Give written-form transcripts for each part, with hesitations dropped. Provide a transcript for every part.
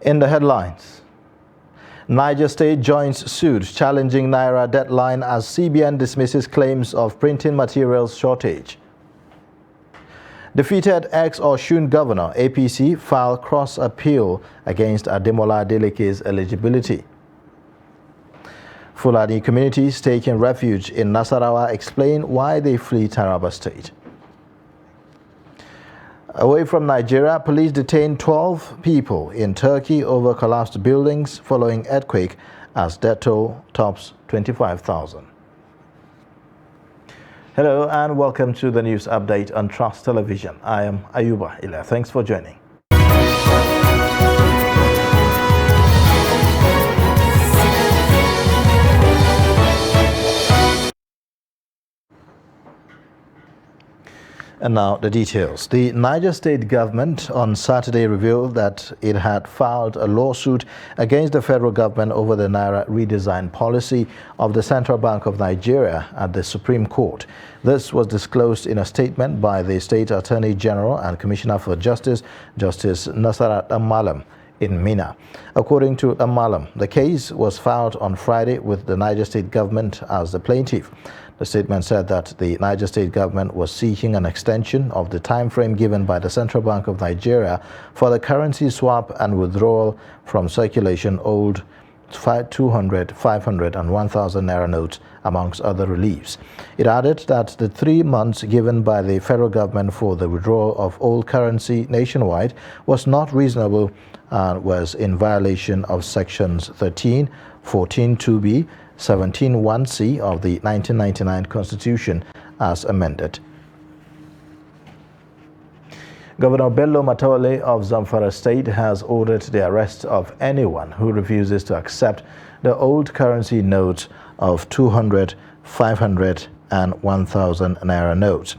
In the headlines, Niger State joins suit challenging Naira deadline as CBN dismisses claims of printing materials shortage. Defeated ex-Osun governor APC file cross appeal against Ademola Adeleke's eligibility. Fulani communities taking refuge in Nasarawa explain why they flee Taraba State. Away from Nigeria, police detained 12 people in Turkey over collapsed buildings following earthquake as death toll tops 25,000. Hello and welcome to the news update on Trust Television. I am Ayuba Ila. Thanks for joining. And now the details. The Niger State government on Saturday revealed that it had filed a lawsuit against the federal government over the Naira redesign policy of the Central Bank of Nigeria at the Supreme Court. This was disclosed in a statement by the State Attorney General and Commissioner for Justice, Justice Nasarat Amalam, in Mina. According to Amalam, the case was filed on Friday with the Niger State government as the plaintiff. The statement said that the Niger State government was seeking an extension of the time frame given by the Central Bank of Nigeria for the currency swap and withdrawal from circulation old 200, 500 and 1,000 Naira notes, amongst other reliefs. It added that the 3 months given by the federal government for the withdrawal of old currency nationwide was not reasonable and was in violation of sections 13, 14 2b, 17 1c of the 1999 Constitution as amended. Governor Bello Matawalle of Zamfara State has ordered the arrest of anyone who refuses to accept the old currency notes of 200, 500 and 1,000 Naira notes.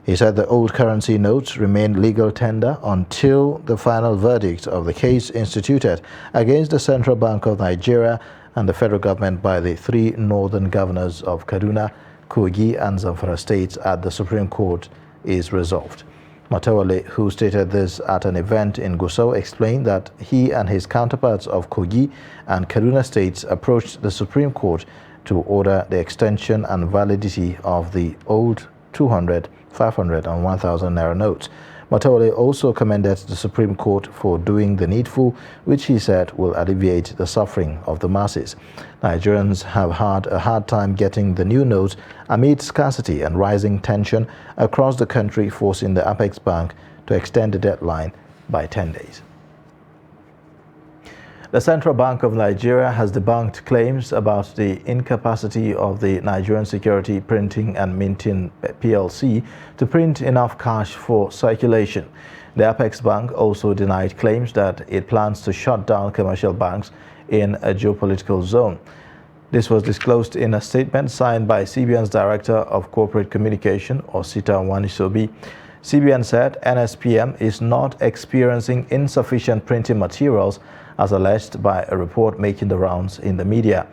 He said the old currency notes remain legal tender until the final verdict of the case instituted against the Central Bank of Nigeria and the federal government by the 3 northern governors of Kaduna, Kogi and Zamfara states at the Supreme Court is resolved. Matawalle, who stated this at an event in Gusau, explained that he and his counterparts of Kogi and Kaduna states approached the Supreme Court to order the extension and validity of the old 200, 500 and 1,000 Naira notes. Matawalle also commended the Supreme Court for doing the needful, which he said will alleviate the suffering of the masses. Nigerians have had a hard time getting the new notes amid scarcity and rising tension across the country, forcing the Apex Bank to extend the deadline by 10 days. The Central Bank of Nigeria has debunked claims about the incapacity of the Nigerian Security Printing and Minting PLC to print enough cash for circulation. The Apex Bank also denied claims that it plans to shut down commercial banks in a geopolitical zone. This was disclosed in a statement signed by CBN's Director of Corporate Communication, Osita Wanisobi. CBN said NSPM is not experiencing insufficient printing materials as alleged by a report making the rounds in the media.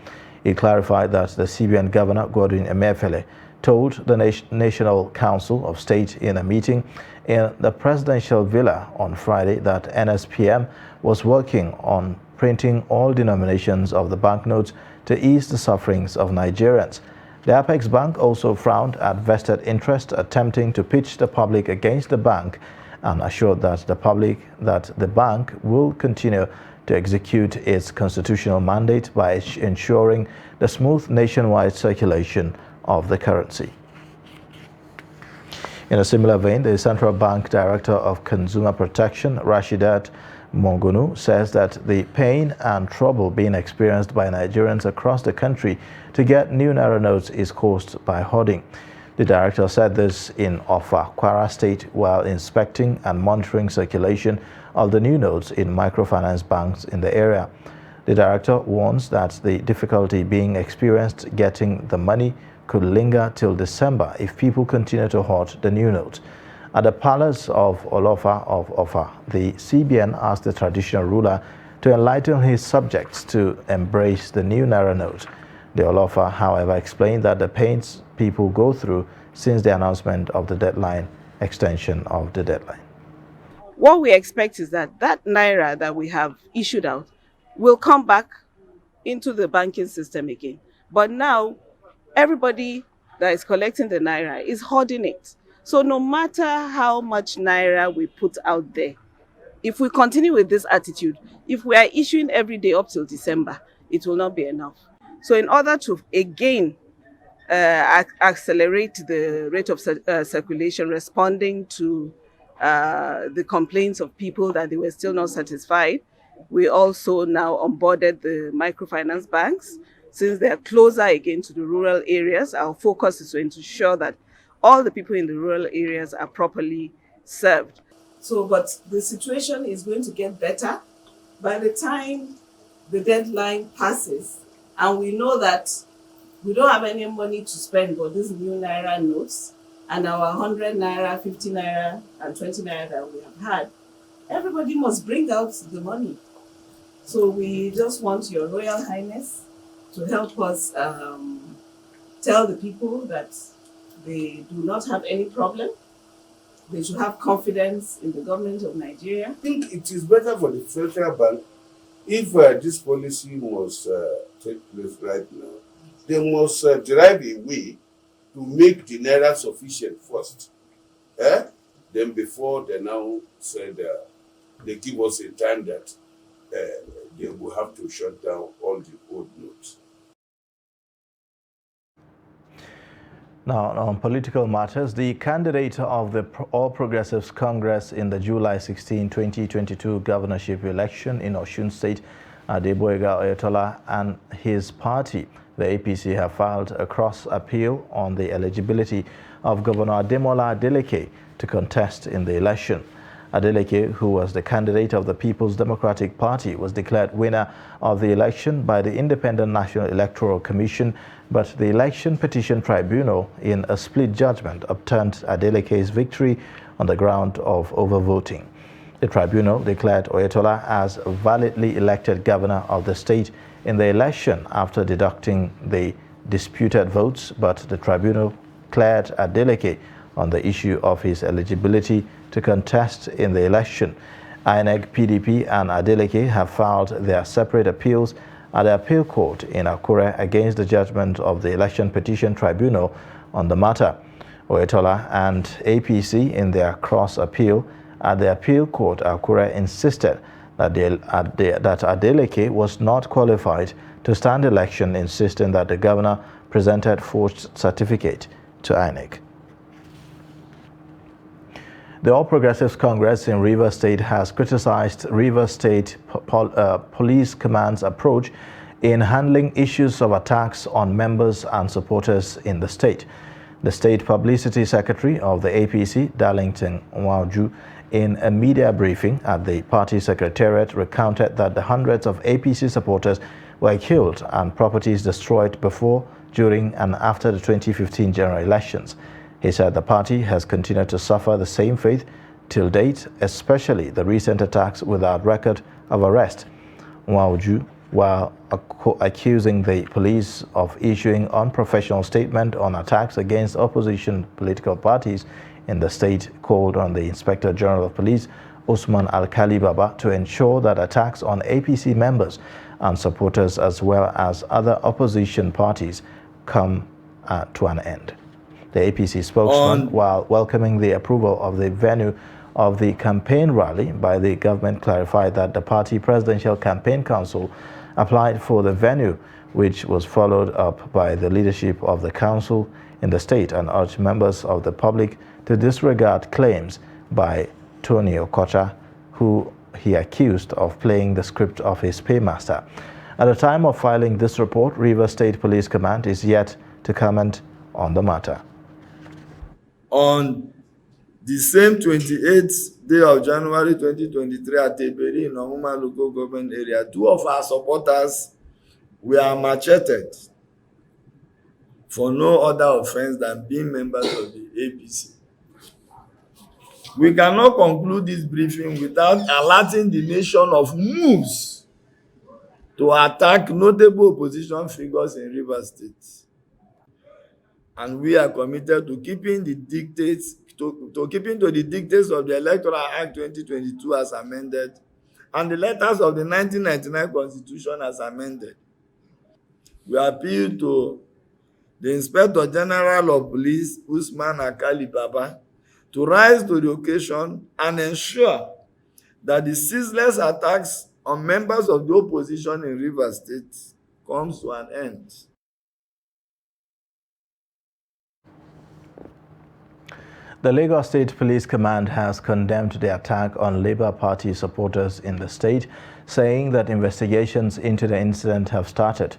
It clarified that the CBN Governor, Godwin Emefiele, told the National Council of State in a meeting in the presidential villa on Friday that NSPM was working on printing all denominations of the banknotes to ease the sufferings of Nigerians. The Apex Bank also frowned at vested interest attempting to pitch the public against the bank and assured that the bank will continue to execute its constitutional mandate by ensuring the smooth nationwide circulation of the currency. In a similar vein, the Central Bank Director of Consumer Protection, Rashidat Mongunu, says that the pain and trouble being experienced by Nigerians across the country to get new Naira notes is caused by hoarding. The director said this in Offa, Kwara State, while inspecting and monitoring circulation of the new notes in microfinance banks in the area. The director warns that the difficulty being experienced getting the money could linger till December if people continue to hoard the new notes. At the Palace of Olofa of Offa, the CBN asked the traditional ruler to enlighten his subjects to embrace the new Naira note. The Olofa, however, explained that the pains people go through since the announcement of the extension of the deadline. what we expect is that that naira that we have issued out will come back into the banking system again. But now, everybody that is collecting the naira is hoarding it. So no matter how much naira we put out there, if we continue with this attitude, if we are issuing every day up till December, it will not be enough. So in order to again accelerate the rate of circulation, responding to the complaints of people that they were still not satisfied. We also now onboarded the microfinance banks. Since they're closer again to the rural areas, our focus is to ensure that all the people in the rural areas are properly served. So, but the situation is going to get better by the time the deadline passes, and we know that we don't have any money to spend but these new naira notes and our 100 naira, 50 naira, and 20 naira that we have had. Everybody must bring out the money. So we just want Your Royal Highness to help us tell the people that they do not have any problem. They should have confidence in the government of Nigeria. I think it is better for the Central Bank if this policy must take place right now. They must derive a way to make the naira sufficient first. Then before they now said they give us a time that they will have to shut down all the old notes. Now, on political matters, the candidate of the All Progressives Congress in the July 16, 2022 governorship election in Osun State, Adegboyega Oyetola, and his party, the APC, have filed a cross appeal on the eligibility of Governor Ademola Adeleke to contest in the election. Adeleke, who was the candidate of the People's Democratic Party, was declared winner of the election by the Independent National Electoral Commission, but the Election Petition Tribunal, in a split judgment, upturned Adeleke's victory on the ground of overvoting. The tribunal declared Oyetola as validly elected governor of the state in the election after deducting the disputed votes, but the tribunal cleared Adeleke on the issue of his eligibility to contest in the election. INEC, PDP, and Adeleke have filed their separate appeals at the appeal court in Akure against the judgment of the Election Petition Tribunal on the matter. Oyetola and APC, in their cross appeal at the appeal court, Akure, insisted that Adeleke was not qualified to stand election, insisting that the governor presented forged certificate to INEC. The All Progressives Congress in Rivers State has criticized Rivers State Police Command's approach in handling issues of attacks on members and supporters in the state. The State Publicity Secretary of the APC, Darlington Nwauju, in a media briefing at the party secretariat, recounted that the hundreds of APC supporters were killed and properties destroyed before, during, and after the 2015 general elections. He said the party has continued to suffer the same fate till date, especially the recent attacks without record of arrest. Nwauju, while accusing the police of issuing unprofessional statement on attacks against opposition political parties in the state, called on the Inspector General of Police, Usman Alkali Baba, to ensure that attacks on APC members and supporters as well as other opposition parties come to an end. The APC spokesman, while welcoming the approval of the venue of the campaign rally by the government, clarified that the party Presidential Campaign Council applied for the venue, which was followed up by the leadership of the council in the state, and urged members of the public to disregard claims by Tony Okocha, who he accused of playing the script of his paymaster. At the time of filing this report, Rivers State Police Command is yet to comment on the matter. On the same 28th day of January 2023 at Teberi in Omuma local government area, 2 of our supporters were macheted for no other offense than being members of the APC. We cannot conclude this briefing without alerting the nation of moves to attack notable opposition figures in Rivers State. And we are committed to keeping the dictates to keeping to the dictates of the Electoral Act 2022 as amended and the letters of the 1999 Constitution as amended. We appeal to the Inspector General of Police, Usman Akali Baba, to rise to the occasion and ensure that the ceaseless attacks on members of the opposition in Rivers State comes to an end. The Lagos State Police Command has condemned the attack on Labour Party supporters in the state, saying that investigations into the incident have started.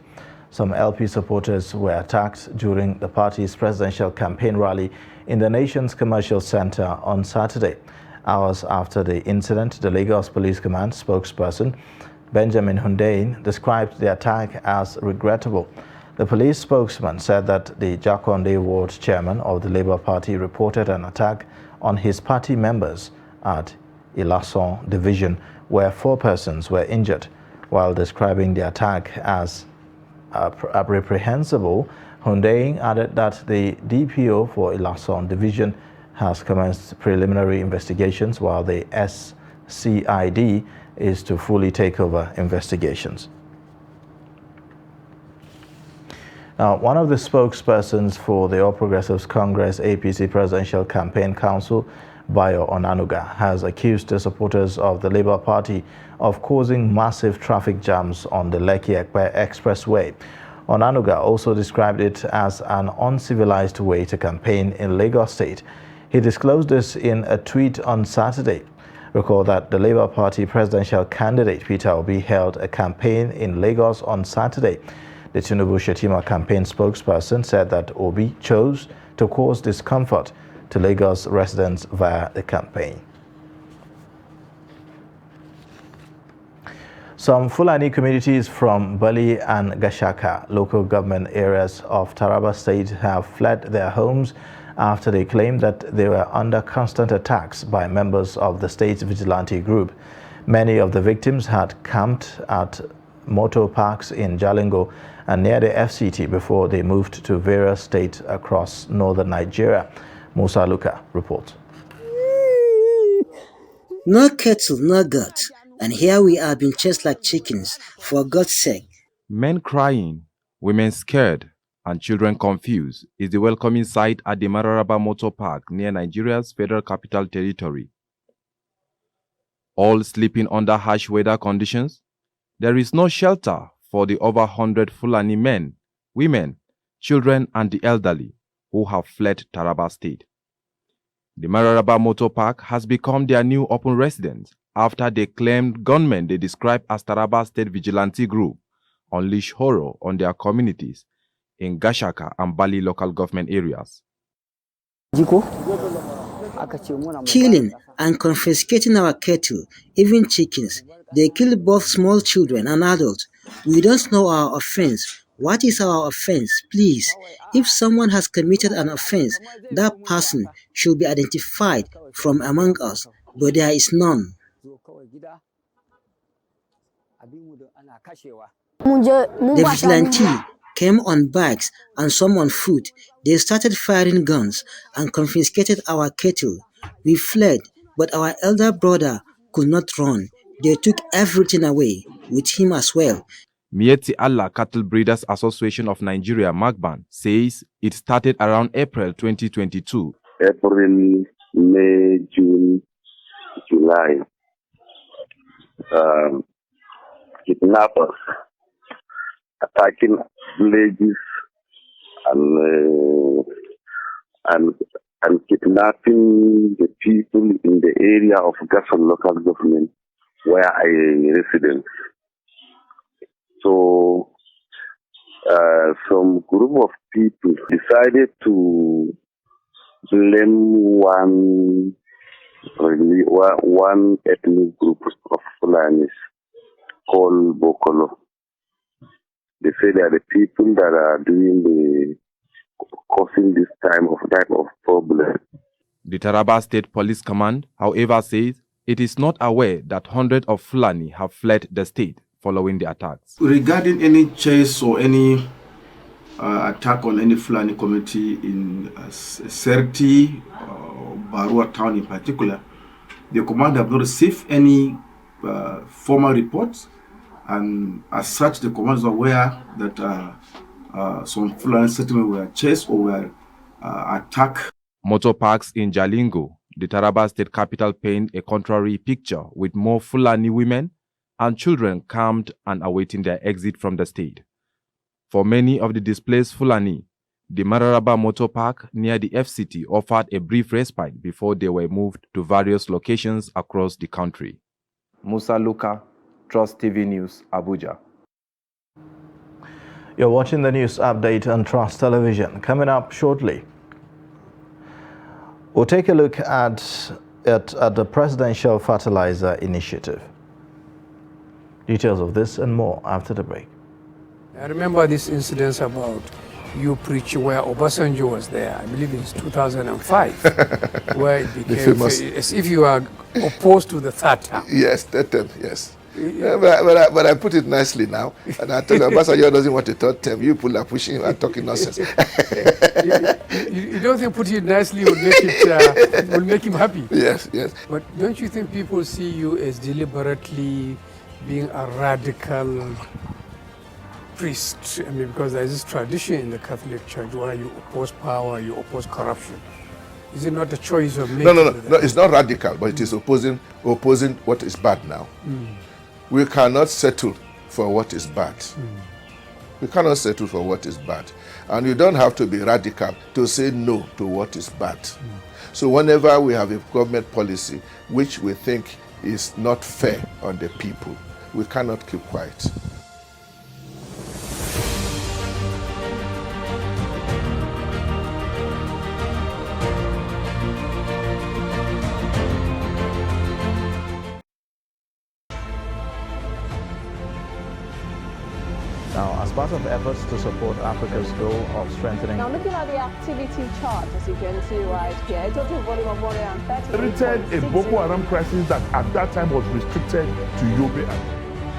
Some LP supporters were attacked during the party's presidential campaign rally in the nation's commercial center on Saturday. Hours after the incident, the Lagos Police Command spokesperson, Benjamin Hundeyin, described the attack as regrettable. The police spokesman said that the Jakonde Ward chairman of the Labour Party reported an attack on his party members at Ilason Division, where 4 persons were injured. While describing the attack as reprehensible, Hundeyin added that the DPO for Ilason Division has commenced preliminary investigations, while the SCID is to fully take over investigations. Now, one of the spokespersons for the All Progressives Congress APC Presidential Campaign Council, Bayo Onanuga, has accused the supporters of the Labour Party of causing massive traffic jams on the Lekki-Ekpe Expressway. Onanuga also described it as an uncivilized way to campaign in Lagos State. He disclosed this in a tweet on Saturday. Recall that the Labour Party presidential candidate Peter Obi held a campaign in Lagos on Saturday. The Tinubu-Shetima campaign spokesperson said that Obi chose to cause discomfort to Lagos residents via the campaign. Some Fulani communities from Bali and Gashaka, local government areas of Taraba State, have fled their homes after they claimed that they were under constant attacks by members of the state's vigilante group. Many of the victims had camped at motor parks in Jalingo and near the FCT before they moved to various states across northern Nigeria. Musa Luka reports. No kettle, no guts, and here we are being chased like chickens, for God's sake. Men crying, women scared, and children confused is the welcoming sight at the Mararaba Motor Park near Nigeria's Federal Capital Territory. All sleeping under harsh weather conditions, there is no shelter for the over 100 Fulani men, women, children, and the elderly who have fled Taraba State. The Mararaba Motor Park has become their new open residence after they claimed gunmen they describe as Taraba State Vigilante Group unleash horror on their communities in Gashaka and Bali local government areas. Killing and confiscating our cattle, even chickens. They kill both small children and adults. We don't know our offense. What is our offense? Please, if someone has committed an offense, that person should be identified from among us, but there is none. The vigilante came on bikes and some on foot. They started firing guns and confiscated our cattle. We fled, but our elder brother could not run. They took everything away, with him as well. Mieti Allah Cattle Breeders Association of Nigeria, MAGBAN, says it started around April 2022. April, May, June, July. Kidnappers attacking villages and kidnapping the people in the area of Gasol local government where I resident. So some group of people decided to blame one ethnic group of Fulanis called Bokolo. They say they are the people that are causing this type of problem. The Taraba State Police Command, however, says it is not aware that hundreds of Fulani have fled the state following the attacks. Regarding any chase or any attack on any Fulani community in Serti, Barua town in particular, the command have not received any formal reports, and as such, the command is aware that some Fulani settlements were chased or were attacked. Motor parks in Jalingo, the Taraba state capital, paint a contrary picture, with more Fulani women and children camped and awaiting their exit from the state. For many of the displaced Fulani, the Mararaba Motor Park near the FCT offered a brief respite before they were moved to various locations across the country. Musa Luka, Trust TV News, Abuja. You're watching the news update on Trust Television. Coming up shortly, we'll take a look at the Presidential Fertilizer Initiative. Details of this and more after the break. I remember this incident about you preaching where Obasanjo was there, I believe it's 2005, where it became as if you are opposed to the third term. Yes, third term, yes. But I put it nicely now, and I told Obasanjo doesn't want a third term. You people are pushing him and talking nonsense. You don't think putting it nicely will make it will make him happy? Yes, yes. But don't you think people see you as deliberately being a radical priest? I mean, because there is this tradition in the Catholic Church where you oppose power, you oppose corruption. Is it not a choice of making? No, it's not radical, but it is opposing what is bad now. We cannot settle for what is bad. We cannot settle for what is bad. And you don't have to be radical to say no to what is bad. So whenever we have a government policy which we think is not fair on the people, we cannot keep quiet. Now, as part of efforts to support Africa's goal of strengthening... Now, looking at the activity chart, as you can see right here, a total volume of 130... Created a Boko Haram crisis that at that time was restricted to Yobe.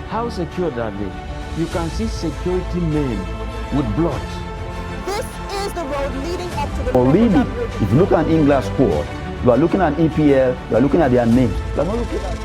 How secure are they? You can see security men with blood. This is the road leading up to the... Already, if you look at England squad, you are looking at EPL, you are looking at their names. You are not looking at...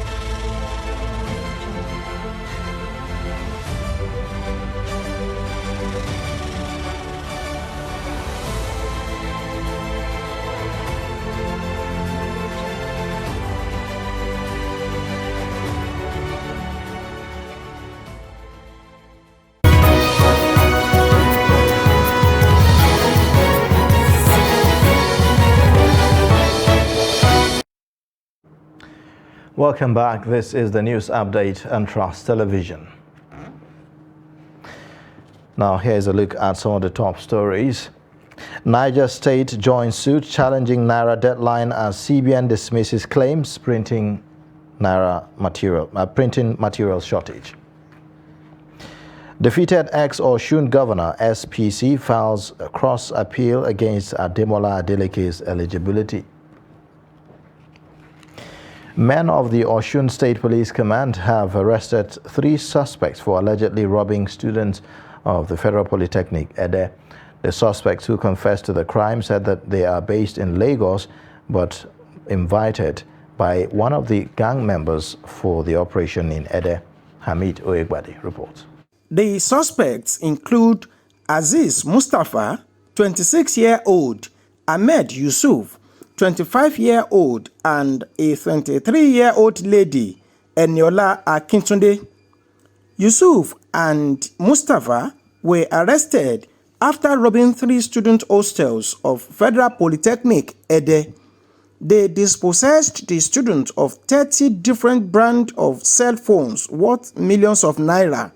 Welcome back. This is the news update on Trust Television. Now, here's a look at some of the top stories. Niger State joins suit challenging Naira deadline as CBN dismisses claims printing material shortage. Defeated ex-Osun Governor SPC files a cross appeal against Ademola Adeleke's eligibility. Men of the Osun State Police Command have arrested 3 suspects for allegedly robbing students of the Federal Polytechnic, Ede. The suspects who confessed to the crime said that they are based in Lagos but invited by one of the gang members for the operation in Ede. Hamid Oyegbadi reports. The suspects include Aziz Mustafa, 26-year-old, Ahmed Yusuf, 25-year-old, and a 23-year-old lady, Eniola Akintunde. Yusuf and Mustafa were arrested after robbing 3 student hostels of Federal Polytechnic, Ede. They dispossessed the students of 30 different brands of cell phones worth millions of naira.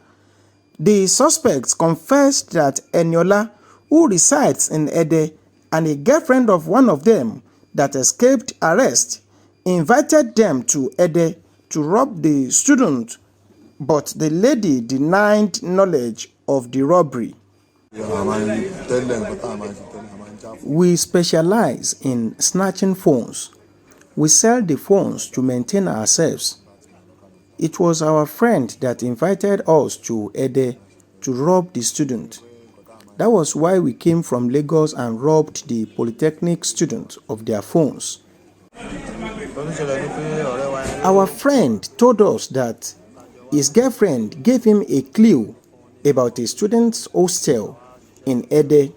The suspects confessed that Eniola, who resides in Ede, and a girlfriend of one of them that escaped arrest, invited them to Ede to rob the student, but the lady denied knowledge of the robbery. We specialize in snatching phones. We sell the phones to maintain ourselves. It was our friend that invited us to Ede to rob the student. That was why we came from Lagos and robbed the Polytechnic students of their phones. Our friend told us that his girlfriend gave him a clue about a student's hostel in Ede.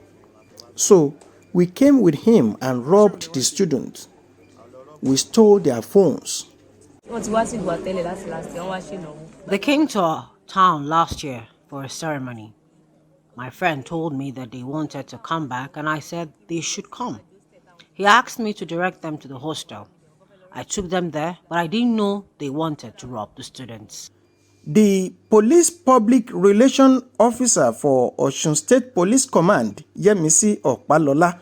So we came with him and robbed the students. We stole their phones. They came to our town last year for a ceremony. My friend told me that they wanted to come back and I said they should come. He asked me to direct them to the hostel. I took them there, but I didn't know they wanted to rob the students. The police public relation officer for Osun State Police Command, Yemisi Okpalola,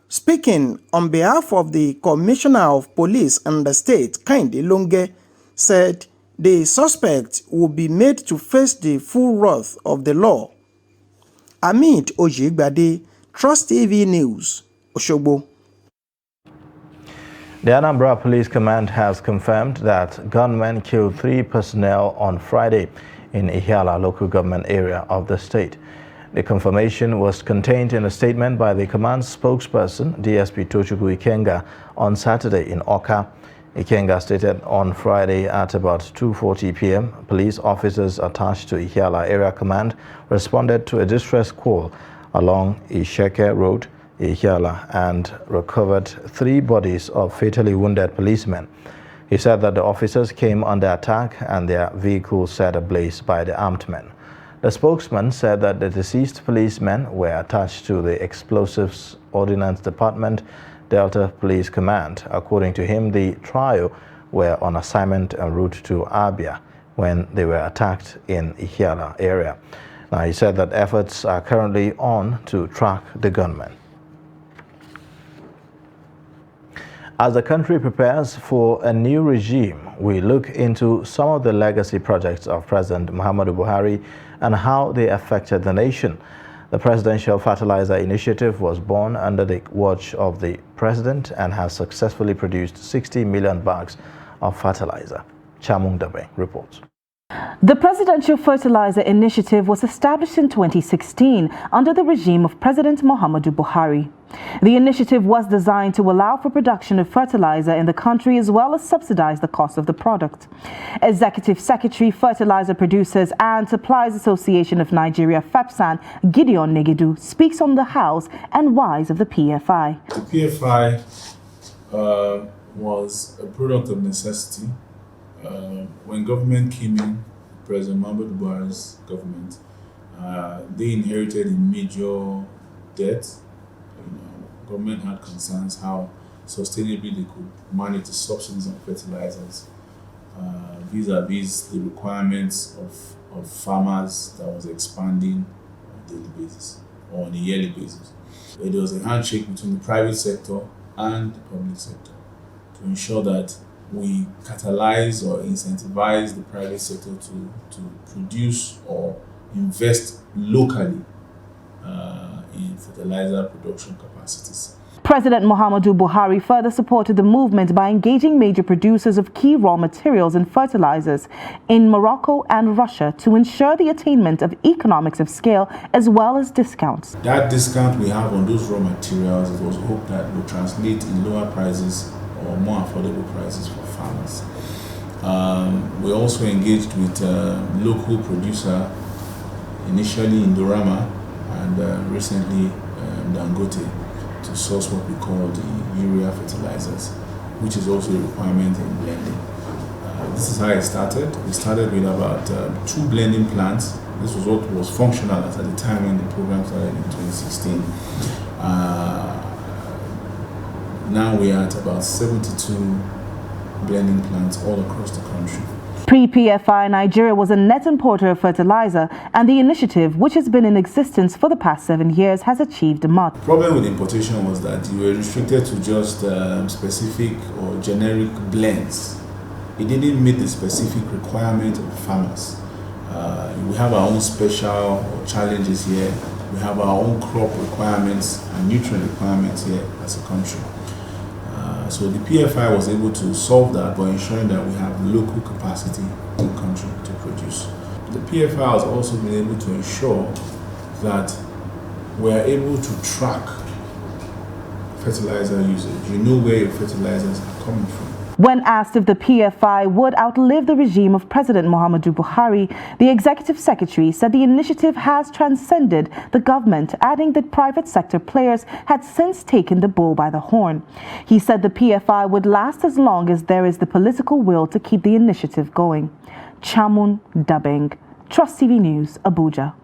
speaking on behalf of the Commissioner of Police in the state, Kehinde Longe, said the suspect will be made to face the full wrath of the law. Amit Ojigbade, Trust TV News, Osogbo. The Anambra Police Command has confirmed that gunmen killed 3 personnel on Friday in Ihiala local government area of the state. The confirmation was contained in a statement by the command's spokesperson, DSP Tochukwu Ikenga, on Saturday in Awka. Ikenga stated on Friday at about 2:40 p.m., police officers attached to Ihiala Area Command responded to a distress call along Isheke Road, Ihiala, and recovered 3 bodies of fatally wounded policemen. He said that the officers came under attack and their vehicle set ablaze by the armed men. The spokesman said that the deceased policemen were attached to the Explosives Ordnance Department, Delta Police Command. According to him, the trio were on assignment en route to Abia when they were attacked in Ihiala area. Now, he said that efforts are currently on to track the gunmen. As the country prepares for a new regime, we look into some of the legacy projects of President Muhammadu Buhari and how they affected the nation. The Presidential Fertilizer Initiative was born under the watch of the President and has successfully produced 60 million bags of fertilizer. Chamung Dabe reports. The Presidential Fertilizer Initiative was established in 2016 under the regime of President Muhammadu Buhari. The initiative was designed to allow for production of fertilizer in the country as well as subsidize the cost of the product. Executive Secretary, Fertilizer Producers and Suppliers Association of Nigeria, FEPSAN, Gideon Negedu, speaks on the hows and whys of the PFI. The PFI was a product of necessity. When government came in, President Muhammadu Buhari's government, they inherited a major debt. Government had concerns how sustainably they could manage the subsidies on fertilizers vis-a-vis the requirements of farmers that was expanding on a daily basis or on a yearly basis. There was a handshake between the private sector and the public sector to ensure that we catalyze or incentivize the private sector to produce or invest locally in fertilizer production capacities. President Muhammadu Buhari further supported the movement by engaging major producers of key raw materials and fertilizers in Morocco and Russia to ensure the attainment of economics of scale as well as discounts. That discount we have on those raw materials, it was hoped that would translate in lower prices or more affordable prices for farmers. We also engaged with a local producer, initially in Indorama and recently Dangote, to source what we call the urea fertilizers, which is also a requirement in blending. This is how it started. We started with about 2 blending plants. This was what was functional at the time when the program started in 2016. Now we are at about 72 blending plants all across the country. Pre-PFI, Nigeria was a net importer of fertilizer, and the initiative, which has been in existence for the past 7 years, has achieved much. The problem with importation was that you were restricted to just specific or generic blends. It didn't meet the specific requirement of farmers. We have our own special challenges here. We have our own crop requirements and nutrient requirements here as a country. So the PFI was able to solve that by ensuring that we have local capacity in the country to produce. The PFI has also been able to ensure that we are able to track fertilizer usage. You know where your fertilizers are coming from. When asked if the PFI would outlive the regime of President Muhammadu Buhari, the executive secretary said the initiative has transcended the government, adding that private sector players had since taken the bull by the horn. He said the PFI would last as long as there is the political will to keep the initiative going. Chamun Dabeng, Trust TV News, Abuja.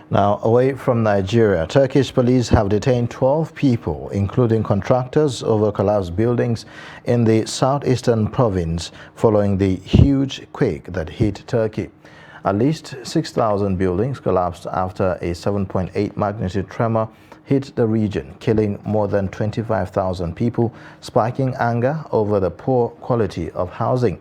Now, away from Nigeria, Turkish police have detained 12 people, including contractors, over collapsed buildings in the southeastern province following the huge quake that hit Turkey. At least 6,000 buildings collapsed after a 7.8 magnitude tremor hit the region, killing more than 25,000 people, sparking anger over the poor quality of housing.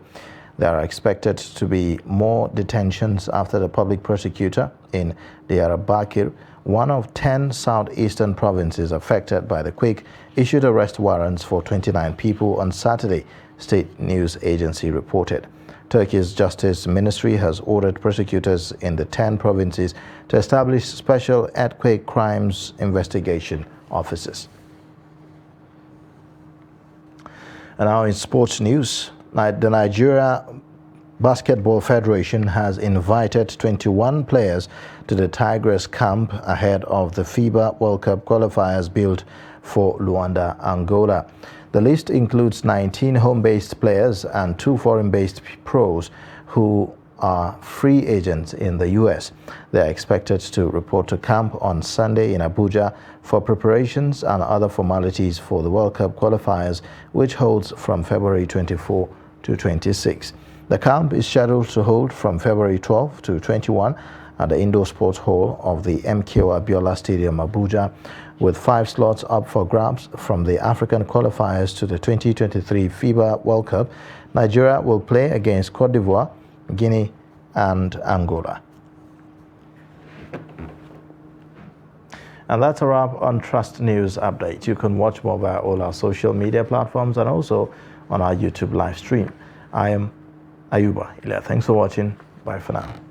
There are expected to be more detentions after the public prosecutor in Diyarbakir, one of 10 southeastern provinces affected by the quake, issued arrest warrants for 29 people on Saturday, state news agency reported. Turkey's Justice Ministry has ordered prosecutors in the 10 provinces to establish special earthquake crimes investigation offices. And now in sports news, the Nigeria Basketball Federation has invited 21 players to the Tigers camp ahead of the FIBA World Cup qualifiers built for Luanda, Angola. The list includes 19 home-based players and 2 foreign-based pros who are free agents in the U.S. They are expected to report to camp on Sunday in Abuja for preparations and other formalities for the World Cup qualifiers, which holds from February 24 to 26. The camp is scheduled to hold from February 12 to 21 at the Indoor Sports Hall of the MKO Abiola Stadium, Abuja, with 5 slots up for grabs from the African qualifiers to the 2023 FIBA World Cup. Nigeria will play against Cote d'Ivoire, Guinea, and Angola. And that's a wrap on Trust News Update. You can watch more via all our social media platforms and also on our YouTube live stream. I am Ayuba Ila. Thanks for watching. Bye for now.